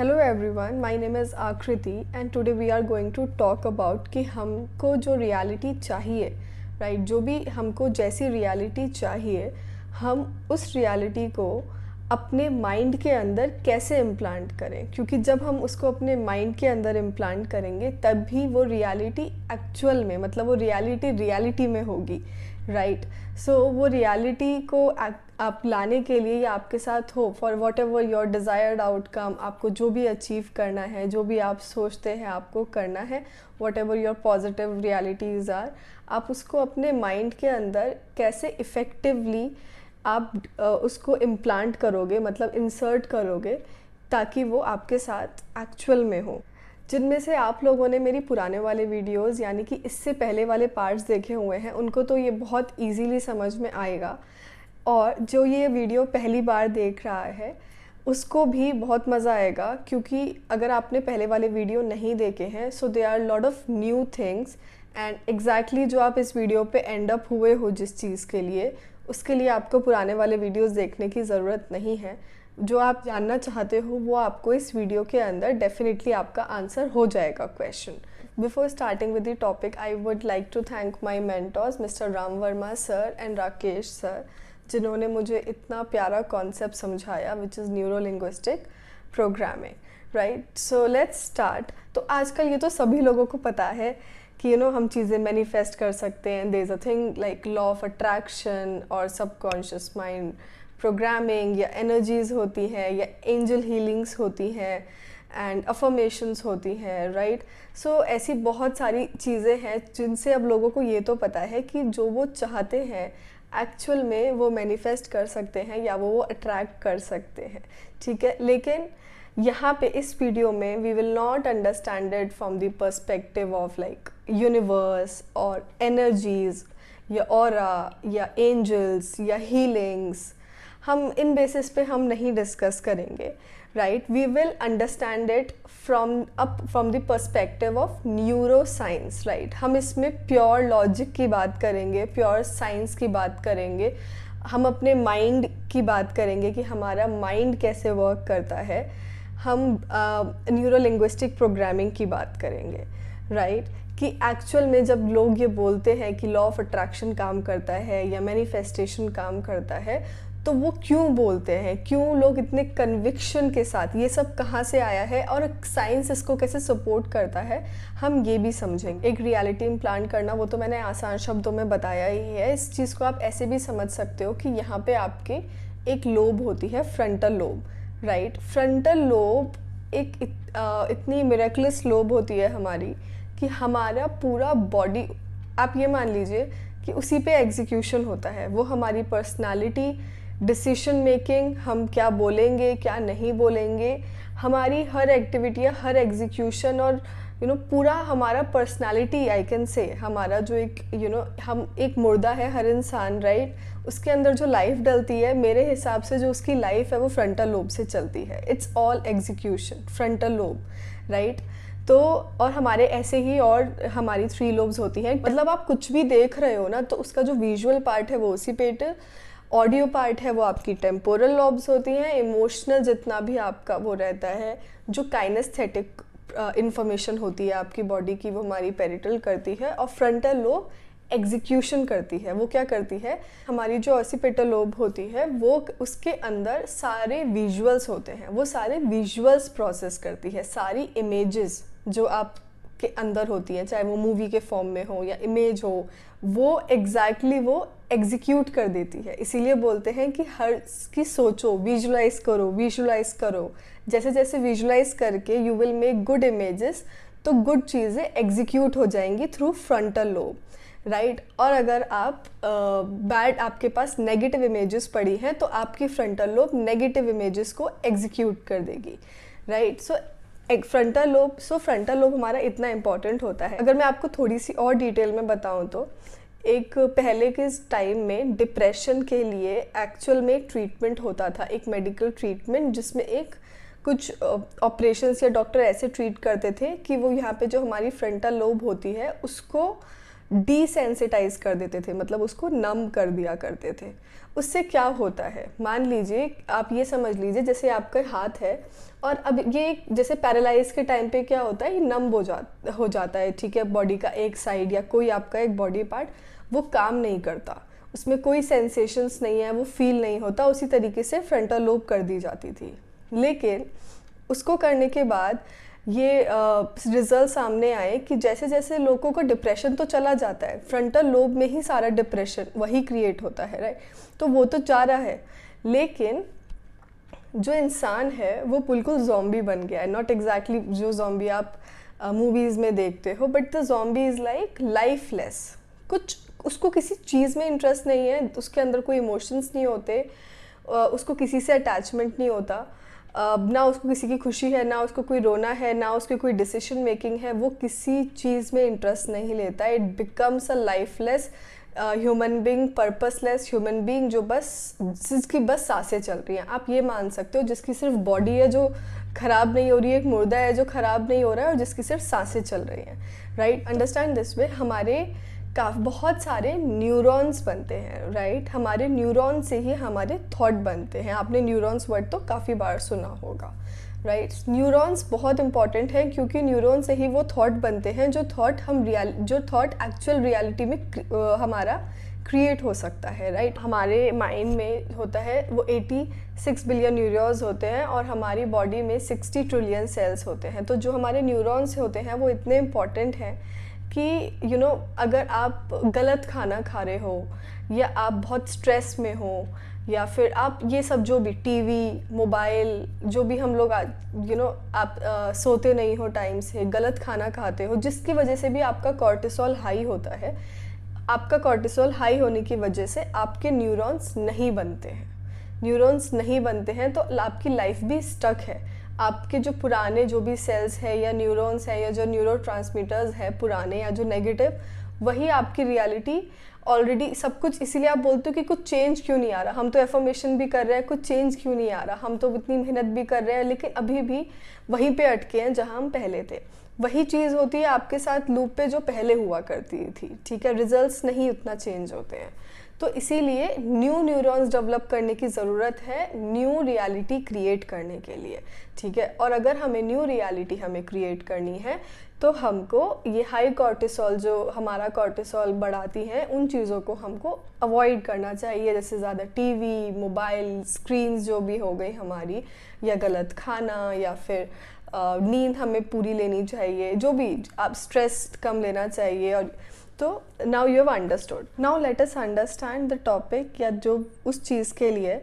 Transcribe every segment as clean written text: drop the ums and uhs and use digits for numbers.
Hello everyone, my name is Akriti and today we are going to talk about कि हमको जो reality चाहिए, right, जो भी हमको जैसी रियलिटी चाहिए, हम उस रियलिटी को अपने माइंड के अंदर कैसे इम्प्लांट करें। क्योंकि जब हम उसको अपने माइंड के अंदर इम्प्लांट करेंगे तभी वो रियलिटी एक्चुअल में, मतलब वो रियलिटी में होगी, राइट। सो वो रियलिटी को आप लाने के लिए या आपके साथ हो for what ever your desired outcome, आपको जो भी अचीव करना है, जो भी आप सोचते हैं आपको करना है, whatever your positive realities are, आप उसको अपने माइंड के अंदर कैसे इफ़ेक्टिवली आप उसको इम्प्लांट करोगे, मतलब इंसर्ट करोगे, ताकि वो आपके साथ एक्चुअल में हो। जिनमें से आप लोगों ने मेरी पुराने वाले वीडियोस यानी कि इससे पहले वाले पार्ट्स देखे हुए हैं, उनको तो ये बहुत इजीली समझ में आएगा, और जो ये वीडियो पहली बार देख रहा है उसको भी बहुत मज़ा आएगा। क्योंकि अगर आपने पहले वाले वीडियो नहीं देखे हैं, so there are lot of new things and exactly जो आप इस वीडियो पे एंड अप हुए हो जिस चीज़ के लिए, उसके लिए आपको पुराने वाले वीडियोस देखने की ज़रूरत नहीं है। जो आप जानना चाहते हो वो आपको इस वीडियो के अंदर डेफिनेटली आपका आंसर हो जाएगा question. Before starting with the topic, I would like to thank my mentors mister Ram Verma sir and Rakesh sir, जिन्होंने मुझे इतना प्यारा कॉन्सेप्ट समझाया which is neuro linguistic programming, right. So let's start. तो आजकल ये तो सभी लोगों को पता है कि हम चीज़ें मैनिफेस्ट कर सकते हैं। There is a thing like law of attraction और सबकॉन्शियस माइंड प्रोग्रामिंग, या एनर्जीज़ होती हैं, या एंजल हीलिंग्स होती हैं, एंड अफर्मेशंस होती हैं, राइट। सो ऐसी बहुत सारी चीज़ें हैं जिनसे अब लोगों को ये तो पता है कि जो वो चाहते हैं एक्चुअल में वो मैनिफेस्ट कर सकते हैं या वो अट्रैक्ट कर सकते हैं, ठीक है। लेकिन यहाँ पे इस वीडियो में we will not understand it from the perspective of like universe और एनर्जीज या ऑरा या एंजल्स या हीलिंग्स। हम इन बेसिस पे हम नहीं डिस्कस करेंगे, right. We will understand it from the perspective of neuro science, right. हम इसमें प्योर लॉजिक की बात करेंगे, प्योर साइंस की बात करेंगे, हम अपने माइंड की बात करेंगे कि हमारा माइंड कैसे वर्क करता है, हम न्यूरो लिंग्विस्टिक प्रोग्रामिंग की बात करेंगे, राइट। कि एक्चुअल में जब लोग ये बोलते हैं कि लॉ ऑफ अट्रैक्शन काम करता है या मैनिफेस्टेशन काम करता है, तो वो क्यों बोलते हैं, क्यों लोग इतने कन्विक्शन के साथ, ये सब कहाँ से आया है और साइंस इसको कैसे सपोर्ट करता है, हम ये भी समझेंगे। एक रियलिटी इम्प्लांट करना, वो तो मैंने आसान शब्दों में बताया ही है। इस चीज़ को आप ऐसे भी समझ सकते हो कि यहाँ पे आपके एक लोब होती है, frontal lobe, right. Frontal lobe एक इतनी मिरेकलस लोब होती है हमारी कि हमारा पूरा बॉडी, आप ये मान लीजिए कि उसी पे एग्जीक्यूशन होता है। वो हमारी पर्सनालिटी, डिसीजन मेकिंग, हम क्या बोलेंगे क्या नहीं बोलेंगे, हमारी हर एक्टिविटी, हर एग्जीक्यूशन और पूरा हमारा पर्सनालिटी, आई कैन से हमारा जो एक हम एक मुर्दा है हर इंसान, राइट। उसके अंदर जो लाइफ डलती है, मेरे हिसाब से जो उसकी लाइफ है वो फ्रंटल लोब से चलती है। It's all execution, frontal lobe, right. तो और हमारे ऐसे ही और हमारी 3 लोब्स होती हैं। मतलब आप कुछ भी देख रहे हो ना, तो उसका जो विजुअल पार्ट है वो ओसिपिट, ऑडियो पार्ट है वो आपकी टेम्पोरल लॉब्स होती हैं, इमोशनल जितना भी आपका वो रहता है, जो काइनेस्थेटिक इंफॉर्मेशन होती है आपकी बॉडी की, वो हमारी पेरिटल करती है, और फ्रंटल लोब एग्जीक्यूशन करती है। वो क्या करती है, हमारी जो ऑसिपिटल लोब होती है वो उसके अंदर सारे विजुअल्स होते हैं, वो सारे विजुअल्स प्रोसेस करती है। सारी इमेजेस जो आप के अंदर होती है, चाहे वो मूवी के फॉर्म में हो या इमेज हो, वो एग्जैक्टली वो एग्जीक्यूट कर देती है। इसीलिए बोलते हैं कि हर की सोचो, विजुलाइज करो, विजुलाइज करो। जैसे जैसे विजुलाइज करके you will make good images, तो गुड चीज़ें एग्जीक्यूट हो जाएंगी थ्रू फ्रंटल लोब, राइट। और अगर आप आपके पास नेगेटिव इमेजेस पड़ी हैं, तो आपकी फ्रंटल लोब नेगेटिव इमेजेस को एग्जीक्यूट कर देगी, राइट। सो फ्रंटल लोब हमारा इतना इम्पॉर्टेंट होता है। अगर मैं आपको थोड़ी सी और डिटेल में बताऊं, तो एक पहले के टाइम में डिप्रेशन के लिए एक्चुअल में एक ट्रीटमेंट होता था, एक मेडिकल ट्रीटमेंट, जिसमें एक कुछ ऑपरेशंस या डॉक्टर ऐसे ट्रीट करते थे कि वो यहाँ पे जो हमारी फ्रंटल लोब होती है उसको डिसेंसिटाइज कर देते थे, मतलब उसको नम कर दिया करते थे। उससे क्या होता है, मान लीजिए आप ये समझ लीजिए जैसे आपका हाथ है और अब ये जैसे पैरालाइज के टाइम पे क्या होता है, ये नम हो जाता है, ठीक है, बॉडी का एक साइड या कोई आपका एक बॉडी पार्ट वो काम नहीं करता, उसमें कोई सेंसेशंस नहीं है, वो फील नहीं होता। उसी तरीके से फ्रंटल लोब कर दी जाती थी। लेकिन उसको करने के बाद ये रिजल्ट सामने आए कि जैसे जैसे लोगों को डिप्रेशन तो चला जाता है, फ्रंटल लोब में ही सारा डिप्रेशन वही क्रिएट होता है, राइट। तो वो तो जा रहा है, लेकिन जो इंसान है वो बिल्कुल ज़ॉम्बी बन गया है। नॉट एग्जैक्टली जो ज़ॉम्बी आप मूवीज़ में देखते हो, but the zombie is like lifeless. कुछ उसको किसी चीज़ में इंटरेस्ट नहीं है, उसके अंदर कोई इमोशंस नहीं होते, उसको किसी से अटैचमेंट नहीं होता, ना उसको किसी की खुशी है, ना उसको कोई रोना है, ना उसकी कोई डिसीजन मेकिंग है, वो किसी चीज़ में इंटरेस्ट नहीं लेता। It becomes a lifeless human being, purposeless human being, जो बस जिसकी बस सांसें चल रही हैं। आप ये मान सकते हो, जिसकी सिर्फ बॉडी है जो ख़राब नहीं हो रही है, एक मुर्दा है जो ख़राब नहीं हो रहा है, और जिसकी सिर्फ सांसें चल रही हैं, राइट। Understand this way. हमारे बहुत सारे न्यूरॉन्स बनते हैं, राइट। हमारे न्यूरॉन से ही हमारे थॉट बनते हैं। आपने न्यूरॉन्स वर्ड तो काफ़ी बार सुना होगा, राइट। न्यूरॉन्स बहुत इंपॉर्टेंट है, क्योंकि न्यूरॉन से ही वो थॉट बनते हैं जो थॉट एक्चुअल रियलिटी में हमारा क्रिएट हो सकता है, राइट। हमारे माइंड में होता है वो 86 बिलियन न्यूरॉन्स होते हैं, और हमारी बॉडी में 60 ट्रिलियन सेल्स होते हैं। तो जो हमारे न्यूरॉन्स होते हैं वो इतने इम्पॉर्टेंट हैं कि अगर आप गलत खाना खा रहे हो, या आप बहुत स्ट्रेस में हो, या फिर आप ये सब जो भी टीवी, मोबाइल, जो भी हम लोग आप सोते नहीं हो टाइम से, गलत खाना खाते हो, जिसकी वजह से भी आपका कॉर्टिसोल हाई होता है। आपका कॉर्टिसोल हाई होने की वजह से आपके न्यूरॉन्स नहीं बनते हैं। न्यूरॉन्स नहीं बनते हैं तो आपकी लाइफ भी स्टक है। आपके जो पुराने जो भी सेल्स है या न्यूरॉन्स है या जो न्यूरोट्रांसमीटर्स है पुराने या जो नेगेटिव, वही आपकी रियलिटी ऑलरेडी सब कुछ। इसीलिए आप बोलते हो कि कुछ चेंज क्यों नहीं आ रहा, हम तो एफर्मेशन भी कर रहे हैं, कुछ चेंज क्यों नहीं आ रहा, हम तो इतनी मेहनत भी कर रहे हैं, लेकिन अभी भी वहीं पे अटके हैं जहां हम पहले थे। वही चीज़ होती है आपके साथ लूप पे जो पहले हुआ करती थी, ठीक है। रिजल्ट्स नहीं उतना चेंज होते हैं। तो इसीलिए न्यू न्यूरॉन्स डेवलप करने की ज़रूरत है न्यू रियलिटी क्रिएट करने के लिए, ठीक है। और अगर हमें न्यू रियलिटी हमें क्रिएट करनी है तो हमको ये हाई कॉर्टिसोल जो हमारा कॉर्टिसोल बढ़ाती हैं, उन चीज़ों को हमको अवॉइड करना चाहिए, जैसे ज़्यादा टीवी, मोबाइल, स्क्रीन्स जो भी हो गई हमारी, या गलत खाना, या फिर नींद हमें पूरी लेनी चाहिए, जो भी आप स्ट्रेस कम लेना चाहिए। और तो now you have understood, now let us understand the topic, या जो उस चीज़ के लिए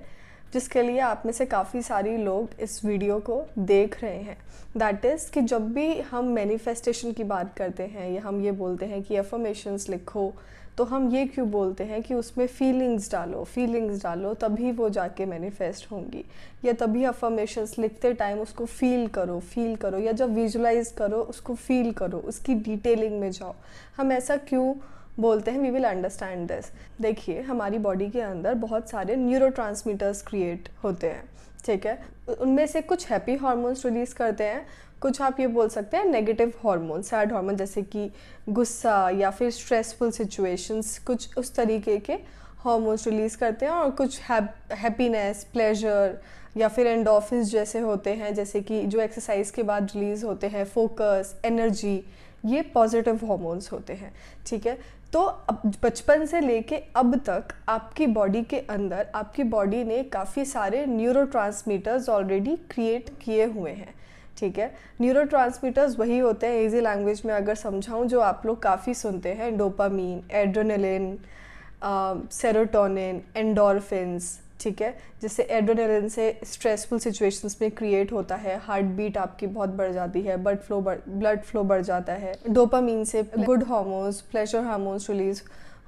जिसके लिए आप में से काफ़ी सारी लोग इस वीडियो को देख रहे हैं। दैट इज़ कि जब भी हम मैनिफेस्टेशन की बात करते हैं, या हम ये बोलते हैं कि अफर्मेशंस लिखो, तो हम ये क्यों बोलते हैं कि उसमें फीलिंग्स डालो तभी वो जाके मैनिफेस्ट होंगी, या तभी अफर्मेशंस लिखते टाइम उसको फील करो, या जब विजुलाइज करो उसको फील करो, उसकी डिटेलिंग में जाओ। हम ऐसा क्यों बोलते हैं, वी विल अंडरस्टैंड दिस। देखिए, हमारी बॉडी के अंदर बहुत सारे न्यूरोट्रांसमीटर्स क्रिएट होते हैं, ठीक है। उनमें से कुछ हैप्पी हार्मोन्स रिलीज़ करते हैं, कुछ आप ये बोल सकते हैं नेगेटिव हार्मोन, सैड हार्मोन, जैसे कि गुस्सा या फिर स्ट्रेसफुल सिचुएशंस, कुछ उस तरीके के हार्मोन्स रिलीज़ करते हैं। और कुछ हैप्पीनेस, प्लेजर, या फिर एंडोर्फिन्स जैसे होते हैं, जैसे कि जो एक्सरसाइज के बाद रिलीज़ होते हैं, फोकस, एनर्जी, ये पॉजिटिव हार्मोन्स होते हैं, ठीक है। तो अब बचपन से लेके अब तक आपकी बॉडी के अंदर आपकी बॉडी ने काफ़ी सारे न्यूरोट्रांसमीटर्स ऑलरेडी क्रिएट किए हुए हैं, ठीक है। न्यूरोट्रांसमीटर्स वही होते हैं, इजी लैंग्वेज में अगर समझाऊं, जो आप लोग काफ़ी सुनते हैं, डोपामीन, एड्रेनलिन, सेरोटोनिन, एंडोर्फिन्स, ठीक है। जैसे एड्रेनलिन से स्ट्रेसफुल सिचुएशंस में क्रिएट होता है, हार्ट बीट आपकी बहुत बढ़ जाती है, ब्लड फ्लो बढ़ जाता है। डोपामीन से good hormones, pleasure hormones release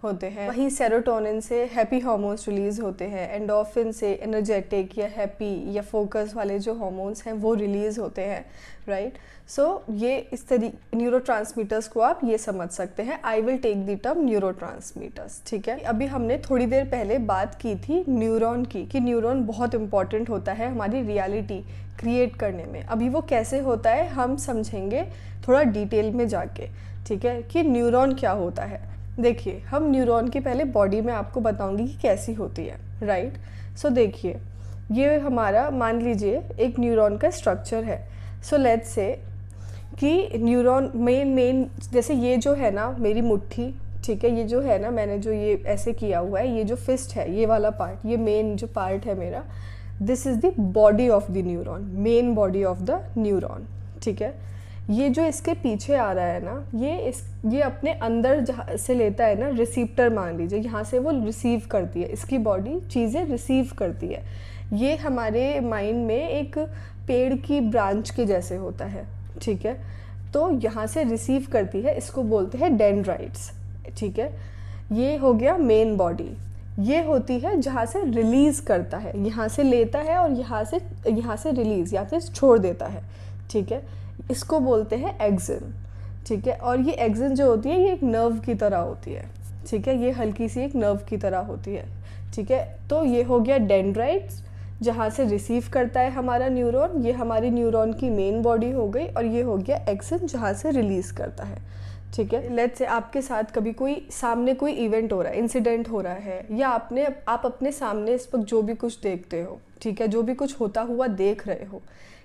होते हैं। वहीं सेरोटोनिन से हैप्पी हार्मोन्स रिलीज होते हैं। एंडोर्फिन से एनर्जेटिक या हैप्पी या फोकस वाले जो हार्मोन्स हैं वो रिलीज होते हैं, राइट। सो ये इस तरीके न्यूरोट्रांसमीटर्स को आप ये समझ सकते हैं। I will take the term neurotransmitters, ठीक है। अभी हमने थोड़ी देर पहले बात की थी न्यूरॉन की, कि न्यूरॉन बहुत इंपॉर्टेंट होता है हमारी रियलिटी क्रिएट करने में। अभी वो कैसे होता है हम समझेंगे थोड़ा डिटेल में जाके, ठीक है, कि न्यूरॉन क्या होता है। देखिए, हम न्यूरॉन की पहले बॉडी में आपको बताऊंगी कि कैसी होती है, राइट। सो देखिए, ये हमारा मान लीजिए एक न्यूरॉन का स्ट्रक्चर है। सो लेट्स से कि न्यूरॉन मेन जैसे ये जो है ना मेरी मुट्ठी, ठीक है, ये जो है ना मैंने जो ये ऐसे किया हुआ है, ये जो फिस्ट है, ये वाला पार्ट, ये मेन जो पार्ट है मेरा, this is the body of the neuron, main body of the neuron, ठीक है। ये जो इसके पीछे आ रहा है ना, ये अपने अंदर जहाँ से लेता है ना, रिसीप्टर मान लीजिए, यहाँ से वो रिसीव करती है, इसकी बॉडी चीज़ें रिसीव करती है। ये हमारे माइंड में एक पेड़ की ब्रांच के जैसे होता है, ठीक है। तो यहाँ से रिसीव करती है, इसको बोलते हैं डेंड्राइट्स, ठीक है। ये हो गया मेन बॉडी। ये होती है जहाँ से रिलीज़ करता है, यहाँ से लेता है और यहाँ से रिलीज़ या फिर छोड़ देता है, ठीक है। इसको बोलते हैं एक्सन, ठीक है। और ये एक्सन जो होती है ये एक नर्व की तरह होती है, ठीक है। ये हल्की सी एक नर्व की तरह होती है, ठीक है। तो ये हो गया डेंड्राइट्स, जहाँ से रिसीव करता है हमारा न्यूरॉन, ये हमारी न्यूरॉन की मेन बॉडी हो गई। और ये हो गया एक्सन, जहाँ से रिलीज़ करता है, ठीक है। लेट्स से आपके साथ कभी कोई सामने कोई इवेंट हो रहा है, इंसिडेंट हो रहा है, या आप अपने सामने इस वक्त जो भी कुछ देखते हो, ठीक है, जो भी कुछ होता हुआ देख रहे हो,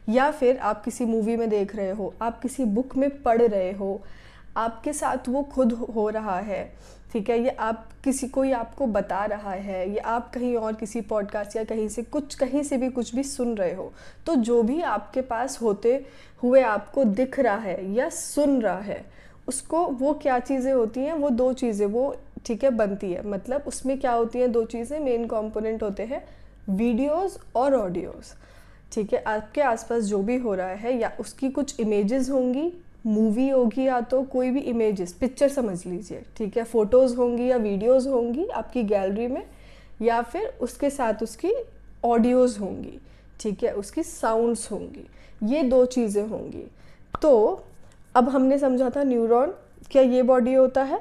या फिर आप किसी मूवी में देख रहे हो, आप किसी बुक में पढ़ रहे हो, आपके साथ वो खुद हो रहा है, ठीक है, ये आप कोई आपको बता रहा है, या आप कहीं और किसी पॉडकास्ट या कहीं से भी कुछ भी सुन रहे हो, तो जो भी आपके पास होते हुए आपको दिख रहा है या सुन रहा है, उसको वो क्या चीज़ें होती हैं, वो दो चीज़ें वो, ठीक है, बनती है। मतलब उसमें क्या होती हैं, दो चीज़ें मेन कंपोनेंट होते हैं, वीडियोस और ऑडियोज़, ठीक है। आपके आसपास जो भी हो रहा है, या उसकी कुछ इमेजेस होंगी, मूवी होगी, या तो कोई भी इमेजेस, पिक्चर समझ लीजिए, ठीक है, फ़ोटोज़ होंगी या वीडियोज़ होंगी आपकी गैलरी में, या फिर उसके साथ उसकी ऑडियोज़ होंगी, ठीक है, उसकी साउंड्स होंगी, ये दो चीज़ें होंगी। तो अब हमने समझा था न्यूरॉन क्या ये बॉडी होता है,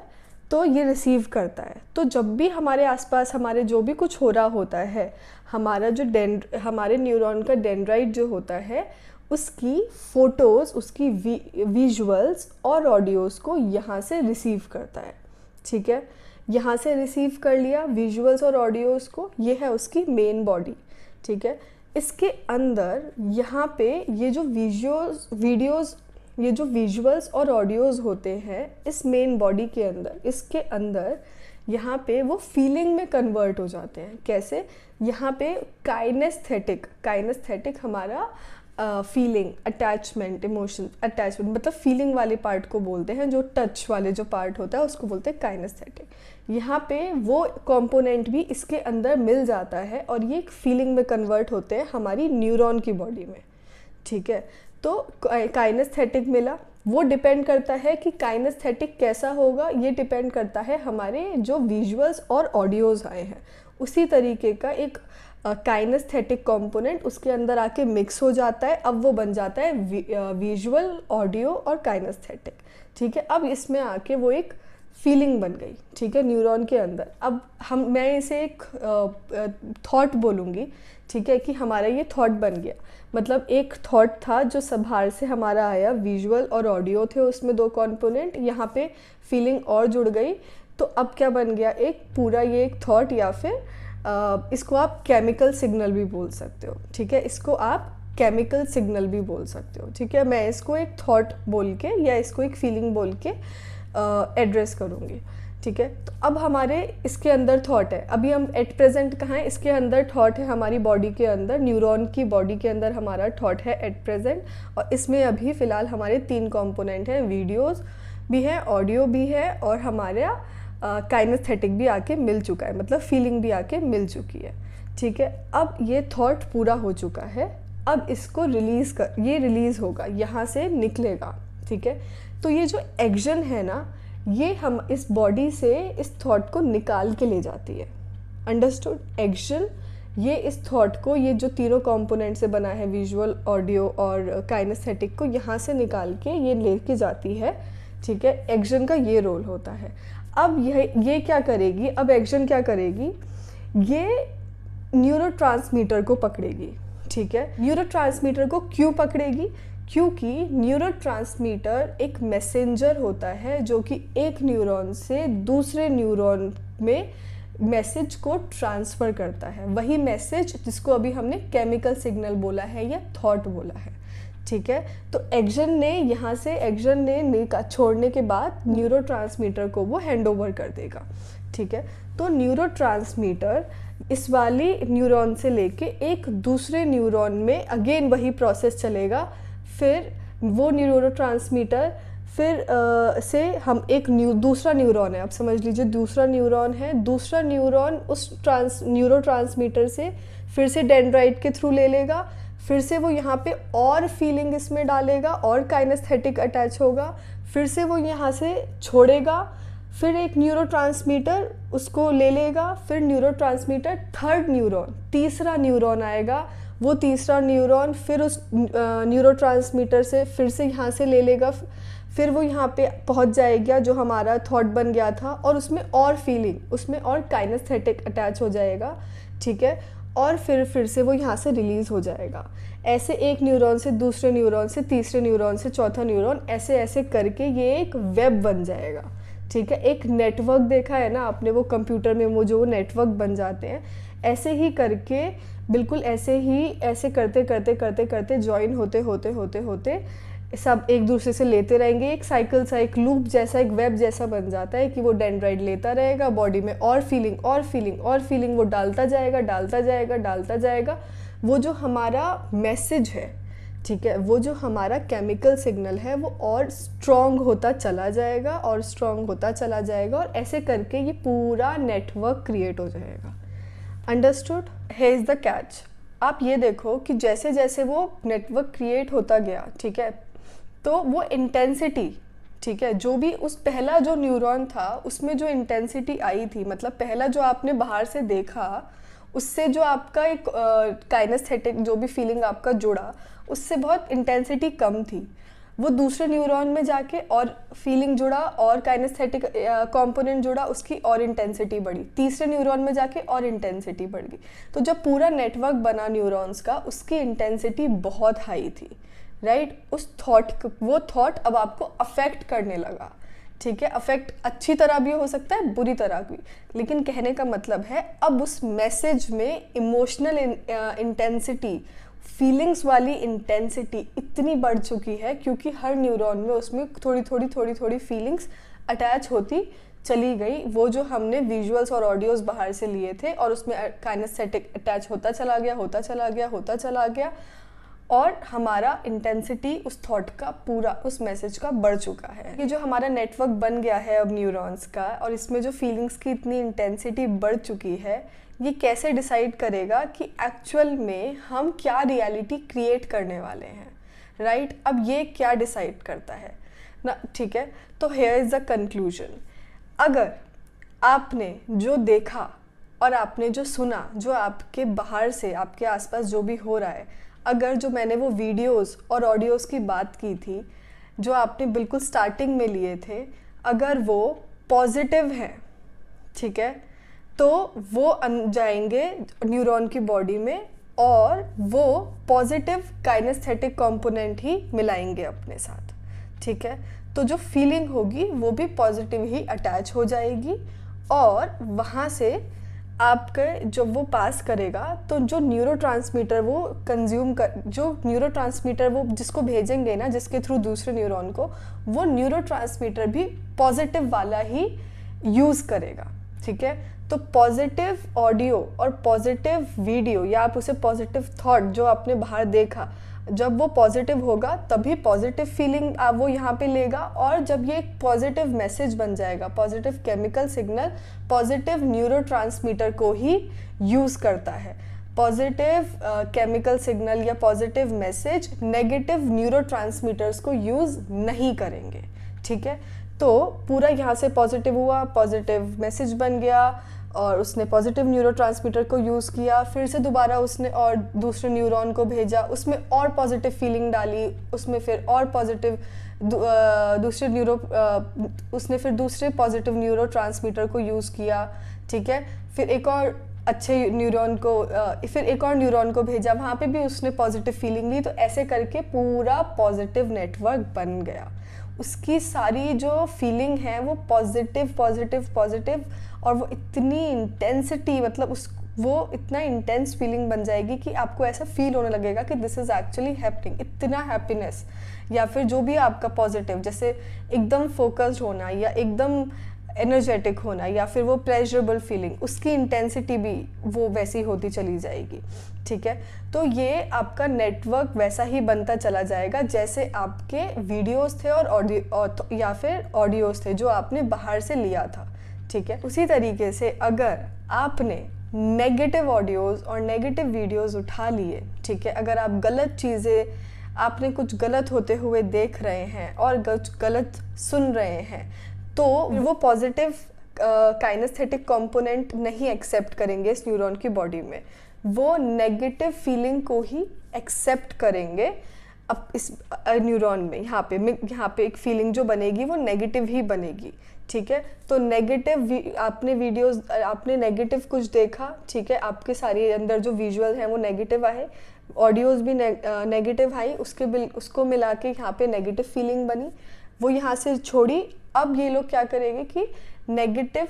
तो ये रिसीव करता है। तो जब भी हमारे आसपास हमारे जो भी कुछ हो रहा होता है, हमारे न्यूरॉन का डेंड्राइट जो होता है, उसकी फ़ोटोज़, उसकी विजुअल्स और ऑडियोज़ को यहाँ से रिसीव करता है, ठीक है। यहाँ से रिसीव कर लिया विजुअल्स और ऑडियोज़ को, ये है उसकी मेन बॉडी, ठीक है। इसके अंदर यहाँ पे ये जो विजुअल्स और ऑडियोज़ होते हैं इस मेन बॉडी के अंदर, इसके अंदर यहाँ पे वो फीलिंग में कन्वर्ट हो जाते हैं। कैसे? यहाँ पे काइनेस्थेटिक हमारा फीलिंग, अटैचमेंट, इमोशन अटैचमेंट, मतलब फीलिंग वाले पार्ट को बोलते हैं, जो टच वाले जो पार्ट होता है उसको बोलते हैं काइनेस्थेटिक। यहाँ पे वो कंपोनेंट भी इसके अंदर मिल जाता है और ये एक फीलिंग में कन्वर्ट होते हैं हमारी न्यूरॉन की बॉडी में, ठीक है। तो काइनेस्थेटिक मिला, वो डिपेंड करता है कि काइनेस्थेटिक कैसा होगा, ये डिपेंड करता है हमारे जो विजुअल्स और ऑडियोज़ आए हैं, उसी तरीके का एक काइनेस्थेटिक कंपोनेंट उसके अंदर आके मिक्स हो जाता है। अब वो बन जाता है विजुअल, ऑडियो और काइनेस्थेटिक, ठीक है। अब इसमें आके वो एक फीलिंग बन गई, ठीक है, न्यूरॉन के अंदर। अब मैं इसे एक थॉट बोलूँगी, ठीक है, कि हमारा ये थॉट बन गया। मतलब एक थॉट था जो बाहर से हमारा आया, विजुअल और ऑडियो थे उसमें दो कंपोनेंट, यहाँ पे फीलिंग और जुड़ गई, तो अब क्या बन गया, एक पूरा ये एक थॉट, या फिर इसको आप केमिकल सिग्नल भी बोल सकते हो, ठीक है, इसको आप केमिकल सिग्नल भी बोल सकते हो, ठीक है। मैं इसको एक थॉट बोल के या इसको एक फीलिंग बोल के एड्रेस करूँगी, ठीक है। तो अब हमारे इसके अंदर थॉट है, अभी हम एट प्रेजेंट कहाँ है, इसके अंदर थॉट है हमारी बॉडी के अंदर, न्यूरॉन की बॉडी के अंदर हमारा थॉट है एट प्रेजेंट, और इसमें अभी फ़िलहाल हमारे 3 कंपोनेंट हैं, वीडियोज़ भी है, ऑडियो भी है, और हमारा काइनेस्थेटिक भी आके मिल चुका है, मतलब फीलिंग भी आके मिल चुकी है, ठीक है। अब ये थॉट पूरा हो चुका है, अब इसको ये रिलीज़ होगा, यहाँ से निकलेगा, ठीक है। तो ये जो एक्शन है ना, ये हम इस बॉडी से इस थॉट को निकाल के ले जाती है, अंडरस्टूड। एक्शन ये इस थॉट को, ये जो तीनों कंपोनेंट से बना है, विजुअल, ऑडियो और काइनेस्थेटिक को, यहाँ से निकाल के ये लेके जाती है, ठीक है। एक्शन का ये रोल होता है। अब ये क्या करेगी, अब एक्शन क्या करेगी, ये न्यूरोट्रांसमीटर को पकड़ेगी, ठीक है। न्यूरोट्रांसमीटर को क्यों पकड़ेगी, क्योंकि न्यूरोट्रांसमीटर एक मैसेंजर होता है जो कि एक न्यूरॉन से दूसरे न्यूरॉन में मैसेज को ट्रांसफ़र करता है। वही मैसेज जिसको अभी हमने केमिकल सिग्नल बोला है या थॉट बोला है, ठीक है। तो एक्शन ने यहाँ से एक्शन ने छोड़ने के बाद न्यूरोट्रांसमीटर को वो हैंड ओवर कर देगा, ठीक है। तो न्यूरोट्रांसमीटर इस वाली न्यूरॉन से लेके एक दूसरे न्यूरॉन में अगेन वही प्रोसेस चलेगा, फिर वो न्यूरोट्रांसमीटर फिर से हम एक दूसरा न्यूरॉन है, अब समझ लीजिए दूसरा न्यूरॉन है, दूसरा न्यूरॉन उस न्यूरोट्रांसमीटर से फिर से डेंड्राइट के थ्रू ले लेगा, फिर से वो यहाँ पे और फीलिंग इसमें डालेगा और काइनेस्थेटिक अटैच होगा, फिर से वो यहाँ से छोड़ेगा, फिर एक न्यूरोट्रांसमीटर उसको ले लेगा, फिर न्यूरोट्रांसमीटर थर्ड न्यूरॉन तीसरा न्यूरॉन आएगा, वो तीसरा न्यूरॉन फिर उस न्यूरोट्रांसमीटर से फिर से यहाँ से ले लेगा, फिर वो यहाँ पे पहुँच जाएगा जो हमारा थॉट बन गया था और उसमें और फीलिंग उसमें और काइनेस्थेटिक अटैच हो जाएगा, ठीक है। और फिर से वो यहाँ से रिलीज़ हो जाएगा। ऐसे एक न्यूरॉन से दूसरे न्यूरॉन से तीसरे न्यूरॉन से चौथा न्यूरॉन ऐसे ऐसे करके ये एक वेब बन जाएगा, ठीक है। एक नेटवर्क देखा है ना आपने, वो कंप्यूटर में वो जो नेटवर्क बन जाते हैं, ऐसे ही करके बिल्कुल ऐसे ही ऐसे करते करते करते करते ज्वाइन होते होते होते होते सब एक दूसरे से लेते रहेंगे। एक साइकिल सा एक लूप जैसा एक वेब जैसा बन जाता है कि वो डेंड्राइट लेता रहेगा बॉडी में और फीलिंग और फीलिंग और फीलिंग वो डालता जाएगा डालता जाएगा डालता जाएगा। वो जो हमारा मैसेज है, ठीक है, वो जो हमारा केमिकल सिग्नल है वो और स्ट्रॉन्ग होता चला जाएगा और स्ट्रॉन्ग होता चला जाएगा और ऐसे करके ये पूरा नेटवर्क क्रिएट हो जाएगा। Understood? Here is the catch. आप ये देखो कि जैसे जैसे वो नेटवर्क क्रिएट होता गया, ठीक है, तो वो इंटेंसिटी, ठीक है, जो भी उस पहला जो न्यूरॉन था उसमें जो इंटेंसिटी आई थी, मतलब पहला जो आपने बाहर से देखा उससे जो आपका एक काइनेस्थेटिक जो भी फीलिंग आपका जुड़ा उससे बहुत इंटेंसिटी कम थी। वो दूसरे न्यूरॉन में जाके और फीलिंग जुड़ा और काइनेस्थेटिक कंपोनेंट जुड़ा, उसकी और इंटेंसिटी बढ़ी, तीसरे न्यूरॉन में जाके और इंटेंसिटी बढ़ गई। तो जब पूरा नेटवर्क बना न्यूरॉन्स का उसकी इंटेंसिटी बहुत हाई थी, राइट। उस थॉट वो थॉट अब आपको अफेक्ट करने लगा, ठीक है। अफेक्ट अच्छी तरह भी हो सकता है बुरी तरह भी, लेकिन कहने का मतलब है अब उस मैसेज में इमोशनल इंटेंसिटी फीलिंग्स वाली इंटेंसिटी इतनी बढ़ चुकी है क्योंकि हर न्यूरॉन में उसमें थोड़ी थोड़ी फीलिंग्स अटैच होती चली गई। वो जो हमने विजुअल्स और ऑडियोज बाहर से लिए थे और उसमें काइनेस्थेटिक अटैच होता चला गया और हमारा इंटेंसिटी उस थॉट का पूरा उस मैसेज का बढ़ चुका है। ये जो हमारा नेटवर्क बन गया है अब न्यूरॉन्स का और इसमें जो फीलिंग्स की इतनी इंटेंसिटी बढ़ चुकी है, ये कैसे डिसाइड करेगा कि एक्चुअल में हम क्या रियलिटी क्रिएट करने वाले हैं, राइट। अब ये क्या डिसाइड करता है ना, ठीक है। तो हियर इज़ द कंक्लूजन। अगर आपने जो देखा और आपने जो सुना, जो आपके बाहर से आपके आसपास जो भी हो रहा है, अगर जो मैंने वो वीडियोस और ऑडियोज़ की बात की थी जो आपने बिल्कुल स्टार्टिंग में लिए थे, अगर वो पॉजिटिव हैं, ठीक है, तो वो जाएंगे न्यूरॉन की बॉडी में और वो पॉजिटिव काइनेस्थेटिक कंपोनेंट ही मिलाएंगे अपने साथ, ठीक है। तो जो फीलिंग होगी वो भी पॉजिटिव ही अटैच हो जाएगी और वहाँ से आपके जब वो पास करेगा तो जो न्यूरोट्रांसमीटर वो कंज्यूम कर, जो न्यूरोट्रांसमीटर वो जिसको भेजेंगे ना, जिसके थ्रू दूसरे न्यूरॉन को, वो न्यूरोट्रांसमीटर भी पॉजिटिव वाला ही यूज़ करेगा, ठीक है। तो पॉजिटिव ऑडियो और पॉजिटिव वीडियो या आप उसे पॉजिटिव थॉट जो आपने बाहर देखा, जब वो पॉजिटिव होगा तभी पॉजिटिव फीलिंग वो यहाँ पे लेगा और जब ये एक पॉजिटिव मैसेज बन जाएगा, positive chemical signal positive neurotransmitter को ही यूज़ करता है। पॉजिटिव केमिकल सिग्नल या पॉजिटिव मैसेज नेगेटिव न्यूरोट्रांसमीटर्स को यूज़ नहीं करेंगे, ठीक है। तो पूरा यहाँ से पॉजिटिव हुआ, पॉजिटिव मैसेज बन गया और उसने पॉजिटिव न्यूरोट्रांसमीटर को यूज़ किया, फिर से दोबारा उसने और दूसरे न्यूरॉन को भेजा, उसमें और पॉजिटिव फीलिंग डाली, उसमें फिर और पॉजिटिव उसने फिर दूसरे पॉजिटिव न्यूरोट्रांसमीटर को यूज़ किया, ठीक है। फिर एक और अच्छे न्यूरॉन को फिर एक और न्यूरॉन को भेजा, वहाँ पे भी उसने पॉजिटिव फीलिंग ली, तो ऐसे करके पूरा पॉजिटिव नेटवर्क बन गया। उसकी सारी जो फीलिंग है वो पॉजिटिव पॉजिटिव पॉजिटिव, और वो इतनी इंटेंसिटी, मतलब वो इतना इंटेंस फीलिंग बन जाएगी कि आपको ऐसा फील होने लगेगा कि दिस इज़ एक्चुअली हैपनिंग। इतना हैप्पीनेस या फिर जो भी आपका पॉजिटिव, जैसे एकदम फोकस्ड होना या एकदम एनर्जेटिक होना या फिर वो प्लेजरेबल फीलिंग, उसकी इंटेंसिटी भी वो वैसी होती चली जाएगी। ठीक है, तो ये आपका नेटवर्क वैसा ही बनता चला जाएगा जैसे आपके वीडियोस थे और ऑडियो या फिर ऑडियोस थे जो आपने बाहर से लिया था। ठीक है, उसी तरीके से अगर आपने नेगेटिव ऑडियोज़ और नेगेटिव वीडियोज़ उठा लिए, ठीक है, अगर आप गलत चीज़ें, आपने कुछ गलत होते हुए देख रहे हैं और गलत सुन रहे हैं, तो वो पॉजिटिव काइनेस्थेटिक कंपोनेंट नहीं एक्सेप्ट करेंगे इस न्यूरॉन की बॉडी में, वो नेगेटिव फीलिंग को ही एक्सेप्ट करेंगे। अब इस न्यूरॉन में यहाँ पे एक फीलिंग जो बनेगी वो नेगेटिव ही बनेगी। ठीक है, तो नेगेटिव, आपने नेगेटिव कुछ देखा, ठीक है, आपके सारे अंदर जो विजुअल हैं वो नेगेटिव आए, ऑडियोज़ भी नेगेटिव आई, उसको मिला के यहाँ पे नेगेटिव फीलिंग बनी, वो यहाँ से छोड़ी। अब ये लोग क्या करेंगे कि नेगेटिव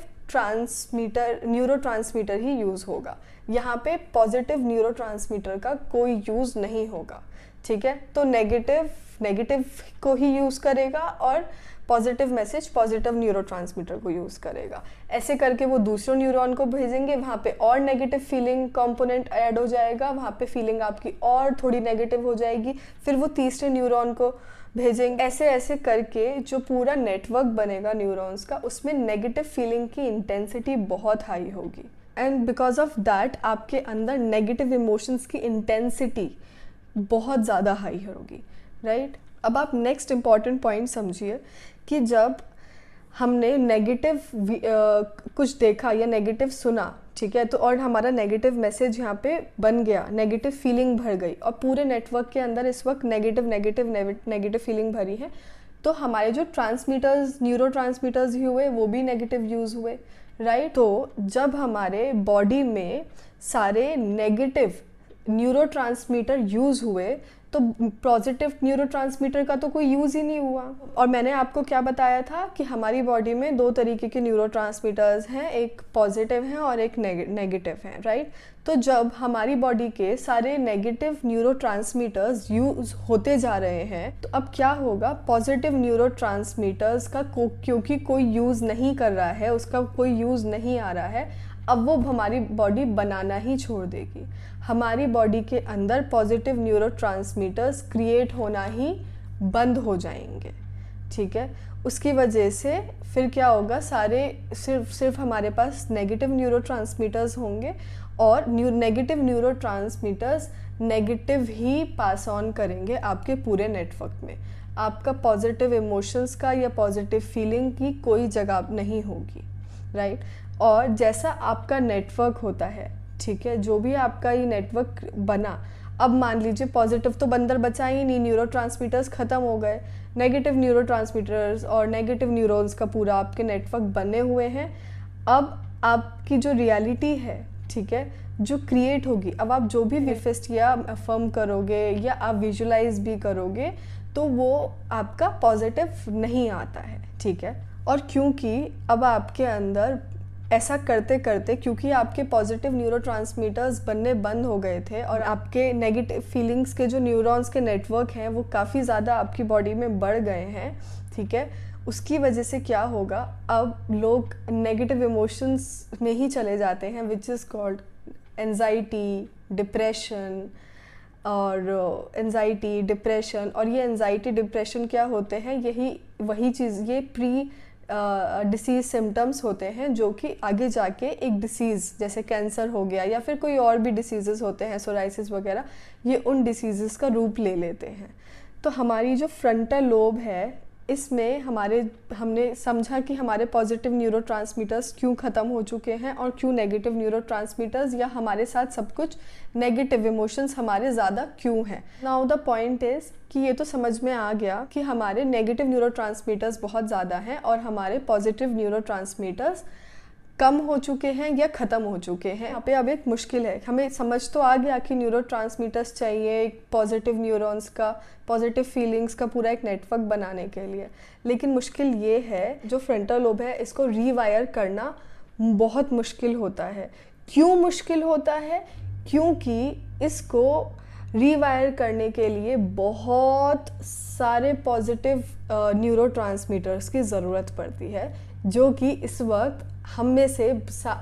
न्यूरोट्रांसमीटर ही यूज़ होगा, यहाँ पे पॉजिटिव न्यूरोट्रांसमीटर का कोई यूज़ नहीं होगा। ठीक है, तो नेगेटिव को ही यूज़ करेगा और पॉजिटिव मैसेज पॉजिटिव न्यूरोट्रांसमीटर को यूज़ करेगा। ऐसे करके वो दूसरे न्यूरॉन को भेजेंगे, वहाँ पे और नेगेटिव फीलिंग कंपोनेंट ऐड हो जाएगा, वहाँ पे फीलिंग आपकी और थोड़ी नेगेटिव हो जाएगी, फिर वो तीसरे न्यूरॉन को भेजेंगे। ऐसे ऐसे करके जो पूरा नेटवर्क बनेगा न्यूरॉन्स का, उसमें नेगेटिव फीलिंग की इंटेंसिटी बहुत हाई होगी, एंड बिकॉज ऑफ दैट आपके अंदर नेगेटिव इमोशंस की इंटेंसिटी बहुत ज़्यादा हाई होगी। राइट, अब आप नेक्स्ट इम्पॉर्टेंट पॉइंट समझिए कि जब हमने नेगेटिव कुछ देखा या नेगेटिव सुना, ठीक है, तो और हमारा नेगेटिव मैसेज यहाँ पे बन गया, नेगेटिव फीलिंग भर गई, और पूरे नेटवर्क के अंदर इस वक्त नेगेटिव फीलिंग भरी है, तो हमारे जो न्यूरोट्रांसमीटर्स ही हुए वो भी नेगेटिव यूज़ हुए। राइट, तो जब हमारे बॉडी में सारे नेगेटिव न्यूरोट्रांसमीटर यूज़ हुए तो पॉजिटिव न्यूरोट्रांसमीटर का तो कोई यूज़ ही नहीं हुआ। और मैंने आपको क्या बताया था कि हमारी बॉडी में दो तरीके के न्यूरोट्रांसमीटर्स हैं, एक पॉजिटिव हैं और एक नेगेटिव हैं। राइट, तो जब हमारी बॉडी के सारे नेगेटिव न्यूरोट्रांसमीटर्स यूज़ होते जा रहे हैं, तो अब क्या होगा, पॉजिटिव न्यूरोट्रांसमीटर्स का क्योंकि कोई यूज़ नहीं कर रहा है, उसका कोई यूज़ नहीं आ रहा है, अब वो हमारी बॉडी बनाना ही छोड़ देगी। हमारी बॉडी के अंदर पॉजिटिव न्यूरोट्रांसमीटर्स क्रिएट होना ही बंद हो जाएंगे। ठीक है, उसकी वजह से फिर क्या होगा, सारे सिर्फ हमारे पास नेगेटिव न्यूरोट्रांसमीटर्स होंगे, और negative neurotransmitters negative he pass on करेंगे आपके पूरे नेटवर्क में। आपका पॉजिटिव इमोशंस का या पॉजिटिव फीलिंग की कोई जगह नहीं होगी। राइट, और जैसा आपका नेटवर्क होता है, ठीक है, जो भी आपका ये नेटवर्क बना, अब मान लीजिए पॉजिटिव तो बंदर बचा ही नहीं, न्यूरोट्रांसमीटर्स ख़त्म हो गए, नेगेटिव न्यूरोट्रांसमीटर्स और नेगेटिव न्यूरॉन्स का पूरा आपके नेटवर्क बने हुए हैं। अब आपकी जो रियलिटी है, ठीक है, जो क्रिएट होगी, अब आप जो भी मैनिफेस्ट या अफर्म करोगे या आप विजुलाइज भी करोगे, तो वो आपका पॉजिटिव नहीं आता है। ठीक है, और क्योंकि अब आपके अंदर ऐसा करते करते, क्योंकि आपके पॉजिटिव न्यूरोट्रांसमीटर्स बनने बंद हो गए थे और आपके नेगेटिव फीलिंग्स के जो न्यूरॉन्स के नेटवर्क हैं वो काफ़ी ज़्यादा आपकी बॉडी में बढ़ गए हैं। ठीक है, उसकी वजह से क्या होगा, अब लोग नेगेटिव इमोशंस में ही चले जाते हैं, विच इज़ कॉल्ड एंजाइटी, डिप्रेशन, और एंजाइटी डिप्रेशन। और ये एंजाइटी डिप्रेशन क्या होते हैं, वही चीज़, ये प्री डिसीज़ सिम्टम्स होते हैं जो कि आगे जाके एक डिसीज़ जैसे कैंसर हो गया या फिर कोई और भी डिसीज़ेस होते हैं, सोराइसिस वगैरह, ये उन डिसीज़ेस का रूप ले लेते हैं। तो हमारी जो फ्रंटल लोब है, इसमें हमने समझा कि हमारे पॉजिटिव न्यूरोट्रांसमीटर्स क्यों ख़त्म हो चुके हैं और क्यों नेगेटिव न्यूरोट्रांसमीटर्स या हमारे साथ सब कुछ नेगेटिव इमोशंस हमारे ज़्यादा क्यों हैं। नाउ द पॉइंट इज़ कि ये तो समझ में आ गया कि हमारे नेगेटिव न्यूरोट्रांसमीटर्स बहुत ज़्यादा हैं और हमारे पॉजिटिव न्यूरोट्रांसमीटर्स कम हो चुके हैं या ख़त्म हो चुके हैं। यहाँ पे अब एक मुश्किल है, हमें समझ तो आ गया कि न्यूरोट्रांसमीटर्स चाहिए एक पॉजिटिव न्यूरॉन्स का, पॉजिटिव फीलिंग्स का पूरा एक नेटवर्क बनाने के लिए, लेकिन मुश्किल ये है जो फ्रंटल लोब है इसको रीवायर करना बहुत मुश्किल होता है। क्यों मुश्किल होता है? क्योंकि इसको रीवायर करने के लिए बहुत सारे पॉजिटिव न्यूरोट्रांसमीटर्स की ज़रूरत पड़ती है, जो कि इस वक्त हम में से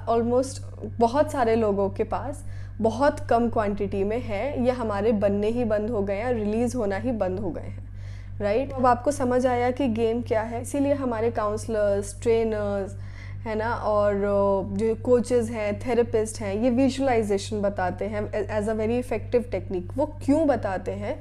ऑलमोस्ट बहुत सारे लोगों के पास बहुत कम क्वांटिटी में है, या हमारे बनने ही बंद हो गए हैं, रिलीज़ होना ही बंद हो गए हैं, राइट। अब आपको समझ आया कि गेम क्या है, इसीलिए हमारे काउंसलर्स, ट्रेनर्स है ना, और जो कोचेज़ हैं, थेरेपिस्ट हैं, ये विजुअलाइजेशन बताते हैं as a very effective technique. वो क्यों बताते हैं?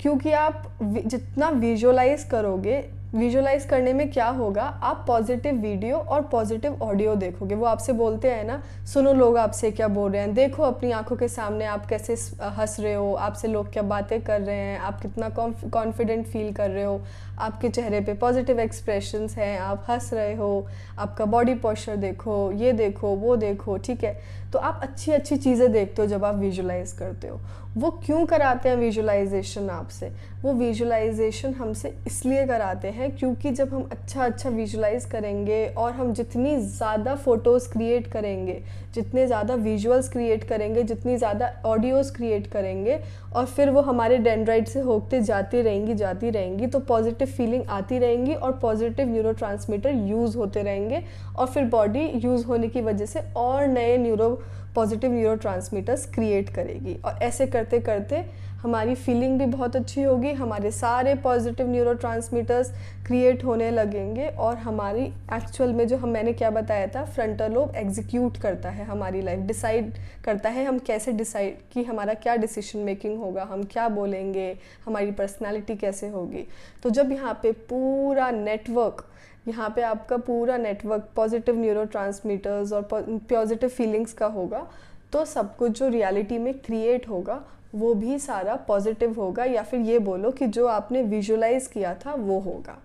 क्योंकि आप जितना विजुअलाइज करोगे, विजुअलाइज करने में क्या होगा, आप पॉजिटिव वीडियो और पॉजिटिव ऑडियो देखोगे। वो आपसे बोलते हैं ना, सुनो लोग आपसे क्या बोल रहे हैं, देखो अपनी आंखों के सामने आप कैसे हंस रहे हो, आपसे लोग क्या बातें कर रहे हैं, आप कितना कॉन्फिडेंट फील कर रहे हो, आपके चेहरे पे पॉजिटिव एक्सप्रेशंस हैं, आप हंस रहे हो, आपका बॉडी पोस्चर देखो, ये देखो, वो देखो, ठीक है। तो आप अच्छी अच्छी चीज़ें देखते हो जब आप विजुअलाइज करते हो। वो क्यों कराते हैं विजुअलाइजेशन आपसे? वो विजुअलाइजेशन हमसे इसलिए कराते हैं क्योंकि जब हम अच्छा अच्छा विजुअलाइज करेंगे और हम जितनी ज़्यादा फ़ोटोज़ क्रिएट करेंगे, जितने ज़्यादा विजुअल्स क्रिएट करेंगे, जितनी ज़्यादा ऑडियोज़ क्रिएट करेंगे, और फिर वो हमारे डेंड्राइट से होते जाती रहेंगी, तो पॉजिटिव फीलिंग आती रहेंगी और पॉजिटिव न्यूरोट्रांसमीटर यूज़ होते रहेंगे, और फिर बॉडी यूज़ होने की वजह से और नए पॉजिटिव न्यूरोट्रांसमीटर्स क्रिएट करेगी, और ऐसे करते करते हमारी फीलिंग भी बहुत अच्छी होगी, हमारे सारे पॉजिटिव न्यूरोट्रांसमीटर्स क्रिएट होने लगेंगे, और हमारी एक्चुअल में जो मैंने क्या बताया था, फ्रंटल लोब एग्जीक्यूट करता है हमारी लाइफ, डिसाइड करता है हम कैसे डिसाइड कि हमारा क्या डिसीजन मेकिंग होगा, हम क्या बोलेंगे, हमारी पर्सनैलिटी कैसे होगी। तो जब यहाँ पे पूरा नेटवर्क, यहाँ पे आपका पूरा नेटवर्क पॉजिटिव न्यूरोट्रांसमीटर्स और पॉजिटिव फीलिंग्स का होगा, तो सब कुछ जो रियलिटी में क्रिएट होगा वो भी सारा पॉजिटिव होगा, या फिर ये बोलो कि जो आपने विजुअलाइज किया था वो होगा,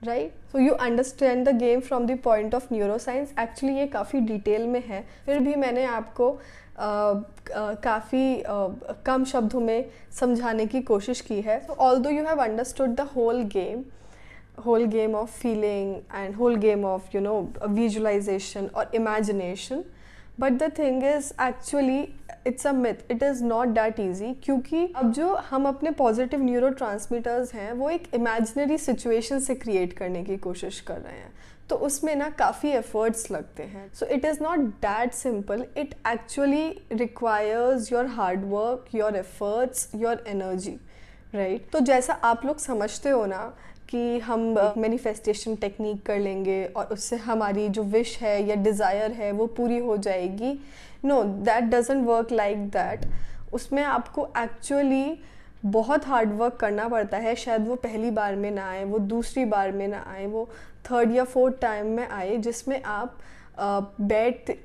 right. So you understand the game from the point of neuroscience. Actually ये काफ़ी डिटेल में है, फिर भी मैंने आपको काफ़ी कम शब्दों में समझाने की कोशिश की है। सो although you have understood the whole game of feeling and whole game of visualization or imagination, but the thing is actually it's a myth, it is not that easy, क्योंकि अब जो हम अपने पॉजिटिव न्यूरोट्रांसमीटर्स हैं वो एक imaginary situation से create करने की कोशिश कर रहे हैं, तो उसमें ना काफ़ी एफर्ट्स लगते हैं। So it is not that simple, it actually requires your hard work, your efforts, your energy, right. तो जैसा आप लोग समझते हो ना कि हम मैनिफेस्टेशन टेक्निक कर लेंगे और उससे हमारी जो विश है या डिज़ायर है वो पूरी हो जाएगी, no, that doesn't work like that. उसमें आपको एक्चुअली बहुत हार्ड वर्क करना पड़ता है। शायद वो पहली बार में ना आए, वो दूसरी बार में ना आए, वो थर्ड या फोर्थ टाइम में आए, जिसमें आप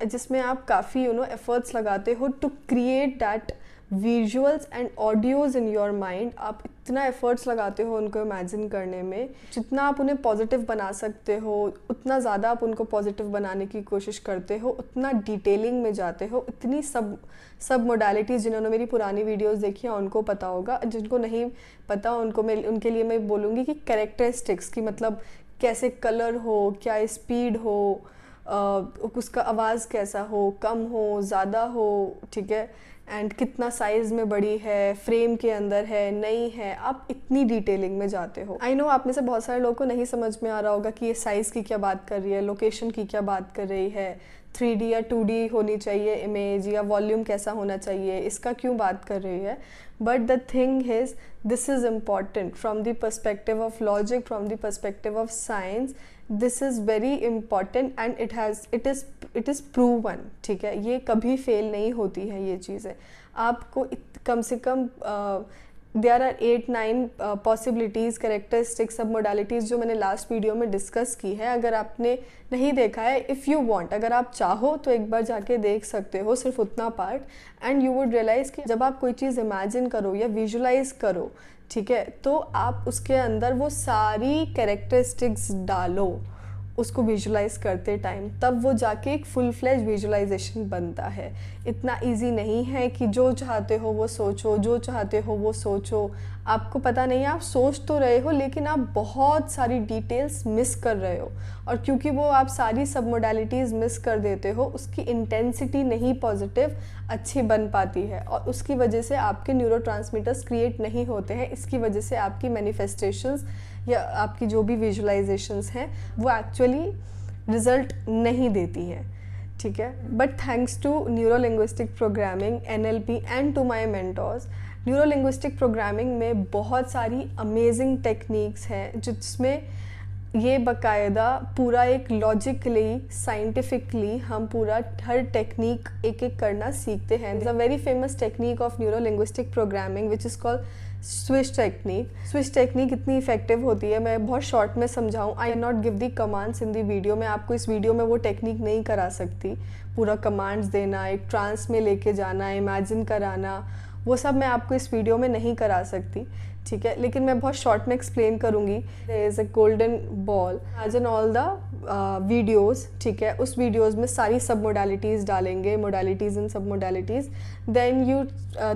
जिसमें आप काफ़ी एफर्ट्स लगाते हो to create that visuals and audios in your mind. आप इतना एफर्ट्स लगाते हो उनको इमेजिन करने में, जितना आप उन्हें पॉजिटिव बना सकते हो उतना ज़्यादा आप उनको पॉजिटिव बनाने की कोशिश करते हो, उतना डिटेलिंग में जाते हो, इतनी सब मोडालिटीज़। जिन्होंने मेरी पुरानी वीडियोस देखी हैं उनको पता होगा, जिनको नहीं पता उनके लिए मैं बोलूँगी कि कैरेक्टरिस्टिक्स की, मतलब कैसे कलर हो, क्या स्पीड हो, उसका आवाज़ कैसा हो, कम हो, ज़्यादा हो, ठीक है, एंड कितना साइज़ में बड़ी है, फ्रेम के अंदर है, नहीं है, आप इतनी डिटेलिंग में जाते हो। आई नो आप में से बहुत सारे लोगों को नहीं समझ में आ रहा होगा कि ये साइज़ की क्या बात कर रही है, लोकेशन की क्या बात कर रही है, 3D या 2D होनी चाहिए इमेज, या वॉल्यूम कैसा होना चाहिए, इसका क्यों बात कर रही है। But the thing is this is important from the perspective of logic, from the perspective of science, this is very important and it is proven, ठीक है। ये कभी फेल नहीं होती है ये चीज़ें। आपको कम से कम there are 8-9 possibilities, characteristics, sub modalities जो मैंने लास्ट वीडियो में डिस्कस की है। अगर आपने नहीं देखा है, इफ़ यू वांट, अगर आप चाहो तो एक बार जाके देख सकते हो सिर्फ उतना part, and you would realise कि जब आप कोई चीज़ इमेजिन करो या विजुलाइज करो, ठीक है, तो आप उसके अंदर वो सारी कैरेक्टरिस्टिक्स डालो, उसको विजुलाइज करते टाइम, तब वो जाके एक फुल फ्लेज विजुलाइजेशन बनता है। इतना इजी नहीं है कि जो चाहते हो वो सोचो, जो चाहते हो वो सोचो। आपको पता नहीं है, आप सोच तो रहे हो लेकिन आप बहुत सारी डिटेल्स मिस कर रहे हो, और क्योंकि वो आप सारी सब मोडालिटीज़ मिस कर देते हो, उसकी इंटेंसिटी नहीं पॉजिटिव अच्छी बन पाती है, और उसकी वजह से आपके न्यूरोट्रांसमीटर्स क्रिएट नहीं होते हैं। इसकी वजह से आपकी मैनिफेस्टेशंस या आपकी जो भी विजुलाइजेशंस हैं वो एक्चुअली रिजल्ट नहीं देती हैं, ठीक है। But thanks to neuro linguistic programming, NLP and to my mentors, neuro linguistic programming में बहुत सारी अमेजिंग टेक्निक्स हैं जिसमें ये बाकायदा पूरा एक लॉजिकली साइंटिफिकली हम पूरा हर टेक्निक एक एक करना सीखते हैं। The very famous technique of neuro linguistic programming which is called switch technique. Switch technique इतनी इफेक्टिव होती है, मैं बहुत शॉर्ट में समझाऊँ, I not give the commands in the video. मैं आपको इस वीडियो में वो टेक्निक नहीं करा सकती, पूरा कमांड्स देना, एक ट्रांस में लेके जाना, इमेजिन कराना, वो सब मैं आपको इस वीडियो में नहीं करा सकती, ठीक है। लेकिन मैं बहुत शॉर्ट में एक्सप्लेन करूँगी। There is a golden ball, imagine all the videos, ठीक है। उस वीडियोज़ में सारी सब मोडालिटीज़ डालेंगे, modalities and sub modalities, then you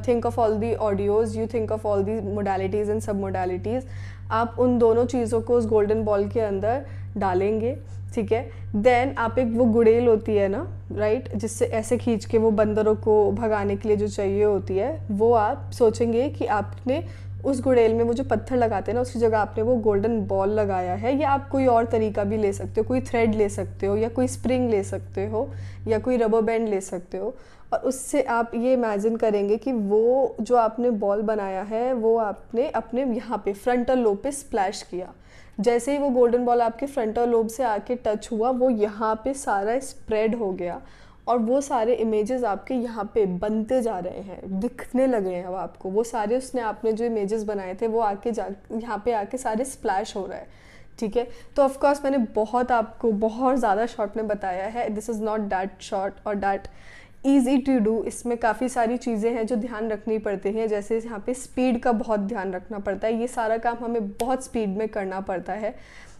think of all the audios, you think of all the modalities and sub modalities. आप उन दोनों चीज़ों को उस गोल्डन बॉल के अंदर डालेंगे, ठीक है। देन आप एक वो गुड़ेल होती है ना, राइट, जिससे ऐसे खींच के वो बंदरों को भगाने के लिए जो चाहिए होती है, वो आप सोचेंगे कि आपने उस गुड़ेल में वो जो पत्थर लगाते हैं ना, उसकी जगह आपने वो गोल्डन बॉल लगाया है। या आप कोई और तरीका भी ले सकते हो, कोई थ्रेड ले सकते हो, या कोई स्प्रिंग ले सकते हो, या कोई रबर बैंड ले सकते हो, और उससे आप ये इमेजिन करेंगे कि वो जो आपने बॉल बनाया है वो आपने अपने यहाँ पे फ्रंटल लोब पे स्प्लैश किया। जैसे ही वो गोल्डन बॉल आपके फ्रंटल लोब से आके टच हुआ, वो यहाँ पे सारा स्प्रेड हो गया, और वो सारे इमेजेस आपके यहाँ पे बनते जा रहे हैं, दिखने लगे हैं अब आपको। वो सारे उसने आपने जो इमेजेस बनाए थे वो आके यहाँ पे आके सारे स्प्लैश हो रहा है, ठीक है। तो ऑफ कोर्स मैंने आपको बहुत ज़्यादा शॉर्ट में बताया है, this is not that short और दैट ईजी टू डू। इसमें काफ़ी सारी चीज़ें हैं जो ध्यान रखनी पड़ती हैं, जैसे यहाँ पे स्पीड का बहुत ध्यान रखना पड़ता है। ये सारा काम हमें बहुत स्पीड में करना पड़ता है।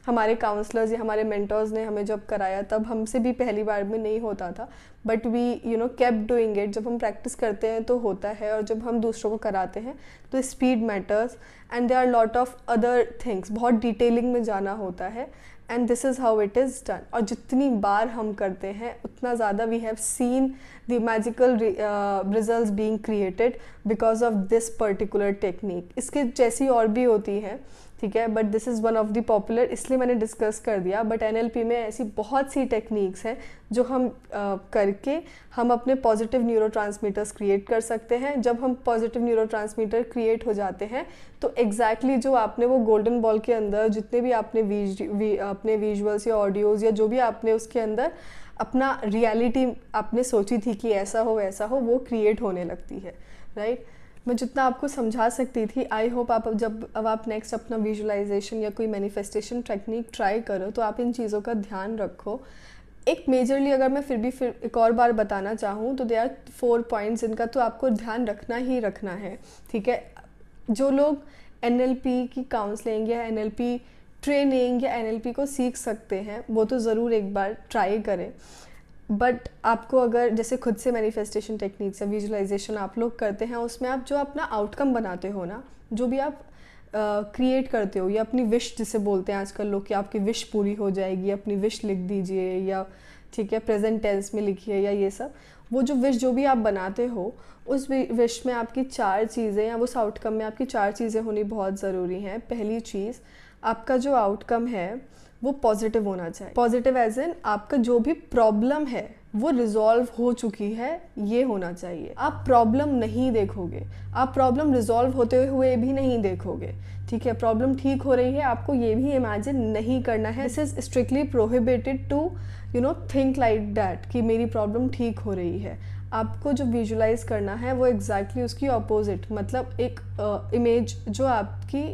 हमारे काउंसलर्स या हमारे मेंटर्स ने हमें जब कराया तब हमसे भी पहली बार में नहीं होता था, but we kept doing it. जब हम प्रैक्टिस करते हैं तो होता है, और जब हम दूसरों को कराते हैं तो speed matters, and there are lot of other things, बहुत डिटेलिंग में जाना होता है, and this is how it is done. और जितनी बार हम करते हैं उतना ज़्यादा we have seen the magical results being created because of this particular technique. इसके जैसी और भी होती हैं, ठीक है, but this is one of the popular, इसलिए मैंने डिस्कस कर दिया। बट NLP में ऐसी बहुत सी टेक्निक्स हैं जो हम करके हम अपने पॉजिटिव न्यूरोट्रांसमीटर्स क्रिएट कर सकते हैं। जब हम पॉजिटिव न्यूरोट्रांसमीटर क्रिएट हो जाते हैं तो एग्जैक्टली जो आपने वो गोल्डन बॉल के अंदर जितने भी आपने अपने विजुअल्स या ऑडियोज़ या जो भी आपने उसके अंदर अपना रियलिटी आपने सोची थी कि ऐसा हो वैसा हो, वो क्रिएट होने लगती है, राइट। मैं जितना आपको समझा सकती थी, आई होप अब आप नेक्स्ट अपना विजुअलाइजेशन या कोई मैनिफेस्टेशन टेक्निक ट्राई करो तो आप इन चीज़ों का ध्यान रखो। एक मेजरली अगर मैं फिर एक और बार बताना चाहूँ तो देयर आर 4 पॉइंट्स इनका तो आपको ध्यान रखना ही रखना है, ठीक है। जो लोग NLP की काउंसलिंग या NLP ट्रेनिंग या NLP को सीख सकते हैं वो तो ज़रूर एक बार ट्राई करें। बट आपको अगर जैसे खुद से मैनिफेस्टेशन टेक्निक्स या विजुअलाइजेशन आप लोग करते हैं, उसमें आप जो अपना आउटकम बनाते हो ना, जो भी आप क्रिएट करते हो, या अपनी विश जिसे बोलते हैं आजकल लोग कि आपकी विश पूरी हो जाएगी, अपनी विश लिख दीजिए, या ठीक है प्रेजेंट टेंस में लिखिए, या ये सब, वो जो विश जो भी आप बनाते हो उस विश में आपकी 4 चीज़ें या उस आउटकम में आपकी 4 चीज़ें होनी बहुत ज़रूरी हैं। पहली चीज़, आपका जो आउटकम है वो पॉजिटिव होना चाहिए। पॉजिटिव एज इन आपका जो भी प्रॉब्लम है वो रिजॉल्व हो चुकी है, ये होना चाहिए। आप प्रॉब्लम नहीं देखोगे, आप प्रॉब्लम रिजॉल्व होते हुए भी नहीं देखोगे, ठीक है। प्रॉब्लम ठीक हो रही है, आपको ये भी इमेजिन नहीं करना है। This is strictly prohibited to think like that कि मेरी प्रॉब्लम ठीक हो रही है। आपको जो विजुलाइज करना है वो एग्जैक्टली उसकी अपोजिट, मतलब एक इमेज जो आपकी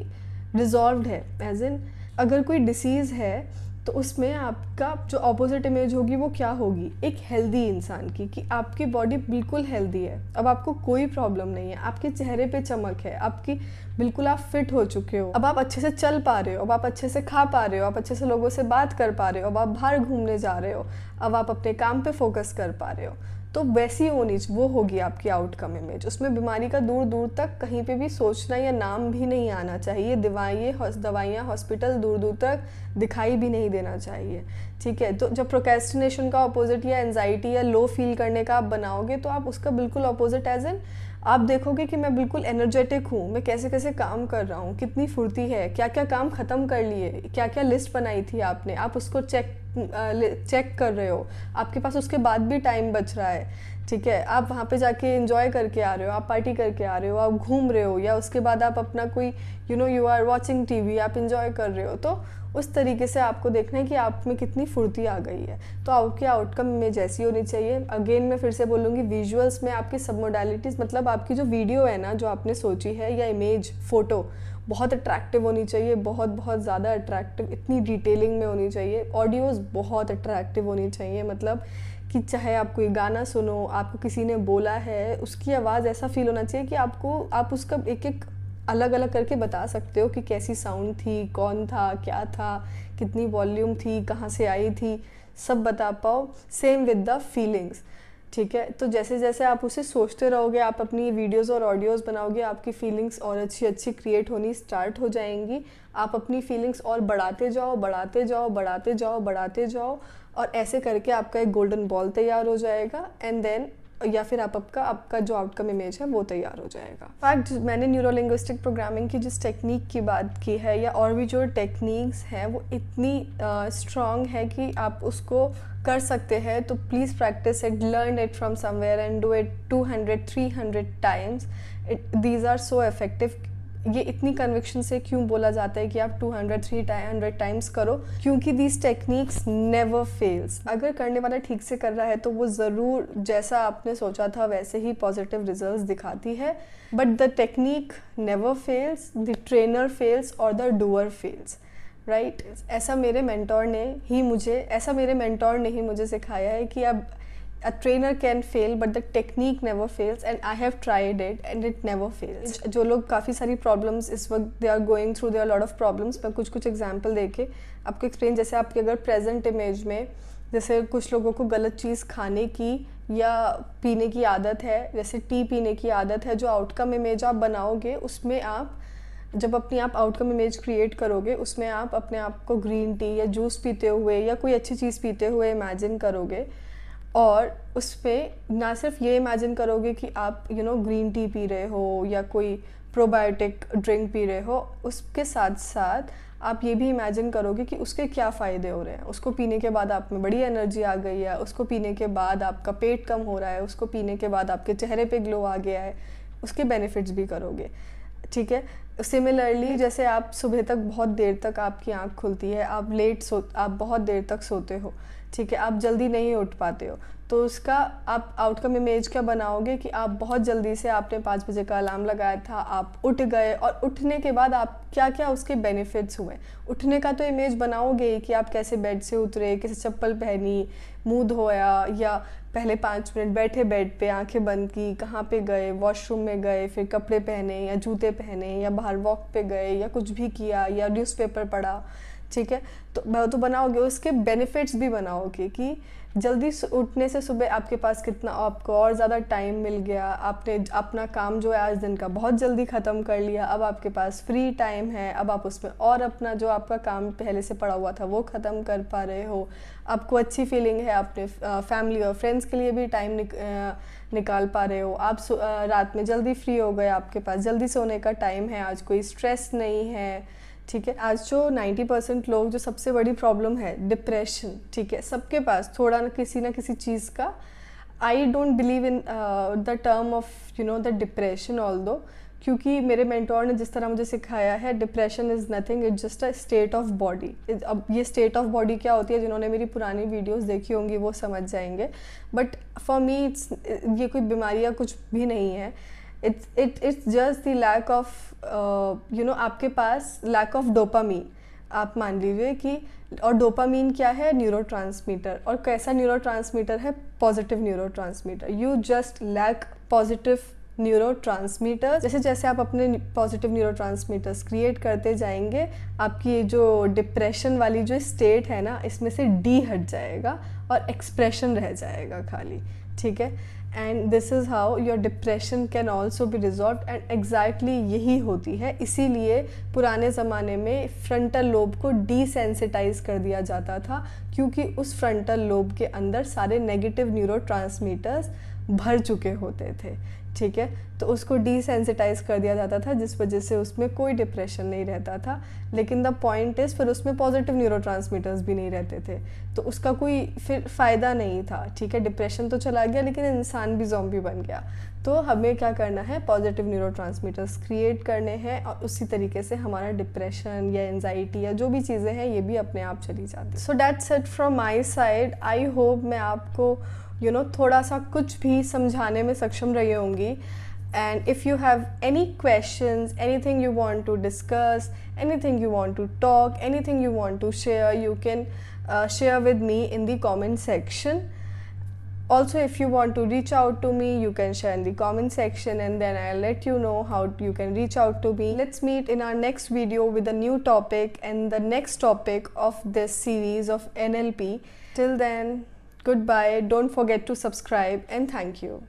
रिजॉल्व्ड है, एज इन अगर कोई डिसीज़ है तो उसमें आपका जो ऑपोजिट इमेज होगी वो क्या होगी, एक हेल्दी इंसान की, कि आपकी बॉडी बिल्कुल हेल्दी है, अब आपको कोई प्रॉब्लम नहीं है, आपके चेहरे पे चमक है, आपकी बिल्कुल आप फिट हो चुके हो, अब आप अच्छे से चल पा रहे हो, अब आप अच्छे से खा पा रहे हो, आप अच्छे से लोगों से बात कर पा रहे हो, अब आप बाहर घूमने जा रहे हो, अब आप अपने काम पे फोकस कर पा रहे हो। तो वैसी वो होगी आपकी आउटकम इमेज। उसमें बीमारी का दूर दूर तक कहीं पे भी सोचना या नाम भी नहीं आना चाहिए, दवाइयाँ हॉस्पिटल दूर दूर तक दिखाई भी नहीं देना चाहिए, ठीक है। तो जब प्रोक्रेस्टिनेशन का अपोजिट या एंजाइटी या लो फील करने का आप बनाओगे, तो आप उसका बिल्कुल अपोजिट एज एन आप देखोगे कि मैं बिल्कुल एनर्जेटिक हूँ, मैं कैसे कैसे काम कर रहा हूँ, कितनी फुर्ती है, क्या क्या काम ख़त्म कर लिए, क्या क्या लिस्ट बनाई थी आपने, आप उसको चेक कर रहे हो, आपके पास उसके बाद भी टाइम बच रहा है, ठीक है। आप वहाँ पे जाके एंजॉय करके आ रहे हो, आप पार्टी करके आ रहे हो, आप घूम रहे हो, या उसके बाद आप अपना कोई यू आर वॉचिंग टीवी, आप एंजॉय कर रहे हो। तो उस तरीके से आपको देखना है कि आप में कितनी फुर्ती आ गई है। तो आपकी आउटकम में जैसी होनी चाहिए। अगेन मैं फिर से बोलूँगी, विजुअल्स में आपकी सब मोडालिटीज़, मतलब आपकी जो वीडियो है ना, जो आपने सोची है, या इमेज फ़ोटो बहुत अट्रैक्टिव होनी चाहिए, बहुत बहुत ज़्यादा अट्रैक्टिव, इतनी डिटेलिंग में होनी चाहिए। ऑडियोज़ बहुत अट्रैक्टिव होनी चाहिए, मतलब कि चाहे आप कोई गाना सुनो, आपको किसी ने बोला है, उसकी आवाज़ ऐसा फील होना चाहिए कि आप उसका एक एक अलग अलग करके बता सकते हो कि कैसी साउंड थी, कौन था, क्या था, कितनी वॉल्यूम थी, कहाँ से आई थी, सब बता पाओ। सेम विद द फीलिंग्स, ठीक है। तो जैसे जैसे आप उसे सोचते रहोगे, आप अपनी वीडियोस और ऑडियोज़ बनाओगे, आपकी फीलिंग्स और अच्छी अच्छी क्रिएट होनी स्टार्ट हो जाएंगी। आप अपनी फीलिंग्स और बढ़ाते जाओ, बढ़ाते जाओ, बढ़ाते जाओ, बढ़ाते जाओ, और ऐसे करके आपका एक गोल्डन बॉल तैयार हो जाएगा। एंड देन या फिर आपका जो आउटकम इमेज है वो तैयार हो जाएगा। फैक्ट, मैंने न्यूरोलिंग्विस्टिक प्रोग्रामिंग की जिस टेक्निक की बात की है, या और भी जो टेक्निक्स हैं, वो इतनी स्ट्रॉन्ग है कि आप उसको कर सकते हैं। तो please practice it, learn it from somewhere and do it 200-300 times. These are so effective. ये इतनी कन्विक्शन से क्यों बोला जाता है कि आप 200-300 टाइम्स करो, क्योंकि दीज टेक्निक्स नेवर फेल्स। अगर करने वाला ठीक से कर रहा है तो वो ज़रूर जैसा आपने सोचा था वैसे ही पॉजिटिव रिजल्ट्स दिखाती है। But the technique never fails, the trainer fails और द डूअर फेल्स, राइट। ऐसा मेरे मेंटोर ने ही मुझे सिखाया है कि अब a trainer can fail but the technique never fails, and I have tried it and it never fails. जो लोग काफ़ी सारी problems इस वक्त they are going through, there are a lot of problems, मैं कुछ एग्जाम्पल देके आपको एक्सप्लेन। जैसे आपके अगर प्रेजेंट इमेज में जैसे कुछ लोगों को गलत चीज़ खाने की या पीने की आदत है, जैसे टी पीने की आदत है, जो आउटकम इमेज आप बनाओगे उसमें आप जब अपनी आप आउटकम इमेज क्रिएट करोगे, उसमें आप अपने आप को ग्रीन टी या जूस पीते हुए या कोई अच्छी चीज़ पीते हुए इमेजिन करोगे, और उस पर ना सिर्फ ये इमेजिन करोगे कि आप ग्रीन टी पी रहे हो या कोई प्रोबायोटिक ड्रिंक पी रहे हो, उसके साथ साथ आप ये भी इमेजिन करोगे कि उसके क्या फ़ायदे हो रहे हैं। उसको पीने के बाद आप में बड़ी एनर्जी आ गई है, उसको पीने के बाद आपका पेट कम हो रहा है, उसको पीने के बाद आपके चेहरे पे ग्लो आ गया है, उसके बेनिफिट्स भी करोगे, ठीक है। सिमिलरली जैसे आप सुबह तक बहुत देर तक आपकी आँख खुलती है, आप बहुत देर तक सोते हो, ठीक है, आप जल्दी नहीं उठ पाते हो, तो उसका आप आउटकम इमेज क्या बनाओगे कि आप बहुत जल्दी से, आपने 5 बजे का अलार्म लगाया था, आप उठ गए, और उठने के बाद आप क्या क्या उसके बेनिफिट्स हुए। उठने का तो इमेज बनाओगे ही कि आप कैसे बेड से उतरे, कैसे चप्पल पहनी, मुंह धोया, या पहले 5 मिनट बैठे बेड पे, आंखें बंद की, कहाँ पे गए, वॉशरूम में गए, फिर कपड़े पहने या जूते पहने, या बाहर वॉक पे गए, या कुछ भी किया, या न्यूज़पेपर पढ़ा, ठीक है। तो बनाओगे, उसके बेनिफिट्स भी बनाओगे कि जल्दी उठने से सुबह आपके पास कितना, आपको और ज़्यादा टाइम मिल गया, आपने अपना काम जो है आज दिन का बहुत जल्दी ख़त्म कर लिया, अब आपके पास फ्री टाइम है, अब आप उसमें और अपना जो आपका काम पहले से पड़ा हुआ था वो ख़त्म कर पा रहे हो, आपको अच्छी फीलिंग है, आपने फैमिली और फ्रेंड्स के लिए भी टाइम निकाल पा रहे हो, आप रात में जल्दी फ्री हो गए, आपके पास जल्दी सोने का टाइम है, आज कोई स्ट्रेस नहीं है, ठीक है। आज जो 90% लोग, जो सबसे बड़ी प्रॉब्लम है डिप्रेशन, ठीक है, सबके पास थोड़ा ना किसी चीज़ का, I don't believe in the term of the depression although, क्योंकि मेरे मेंटोर ने जिस तरह मुझे सिखाया है, depression is nothing, it's just a state of body. अब ये स्टेट ऑफ बॉडी क्या होती है, जिन्होंने मेरी पुरानी वीडियोस देखी होंगी वो समझ जाएंगे, बट फॉर मी ये कोई बीमारी या कुछ भी नहीं है। It's just the lack of आपके पास लैक ऑफ डोपामीन, आप मान लीजिए कि, और डोपामीन क्या है, न्यूरोट्रांसमीटर, और कैसा न्यूरोट्रांसमीटर है, positive neurotransmitter. You just lack positive neurotransmitters. जैसे जैसे आप अपने पॉजिटिव न्यूरोट्रांसमीटर्स क्रिएट करते जाएंगे, आपकी ये जो डिप्रेशन वाली जो स्टेट है ना, इसमें से डी हट जाएगा और एक्सप्रेशन रह जाएगा खाली, ठीक है। And this is how your depression can also be resolve, and exactly यही होती है। इसीलिए पुराने ज़माने में फ्रंटल लोब को डिसेंसिटाइज कर दिया जाता था, क्योंकि उस फ्रंटल लोब के अंदर सारे नेगेटिव न्यूरोट्रांसमीटर्स भर चुके होते थे, ठीक है। तो उसको डिसेंसिटाइज कर दिया जाता था, जिस वजह से उसमें कोई डिप्रेशन नहीं रहता था। लेकिन द पॉइंट इज़, फिर उसमें पॉजिटिव न्यूरोट्रांसमीटर्स भी नहीं रहते थे, तो उसका कोई फिर फ़ायदा नहीं था, ठीक है। डिप्रेशन तो चला गया, लेकिन इंसान भी ज़ॉम्बी बन गया। तो हमें क्या करना है, पॉजिटिव न्यूरोट्रांसमीटर्स क्रिएट करने हैं, और उसी तरीके से हमारा डिप्रेशन या एंजाइटी या जो भी चीज़ें हैं, ये भी अपने आप चली जाती। So that's it from my side. I hope मैं आपको थोड़ा सा कुछ भी समझाने में सक्षम रही होंगी। And if you have any questions, anything you want to discuss, anything you want to talk, anything you want to share, you can share with me in the comment section. Also, if you want to reach out to me, you can share in the comment section, and then I'll let you know how you can reach out to me. Let's meet in our next video with a new topic and the next topic of this series of NLP. Till then, goodbye. Don't forget to subscribe, and thank you.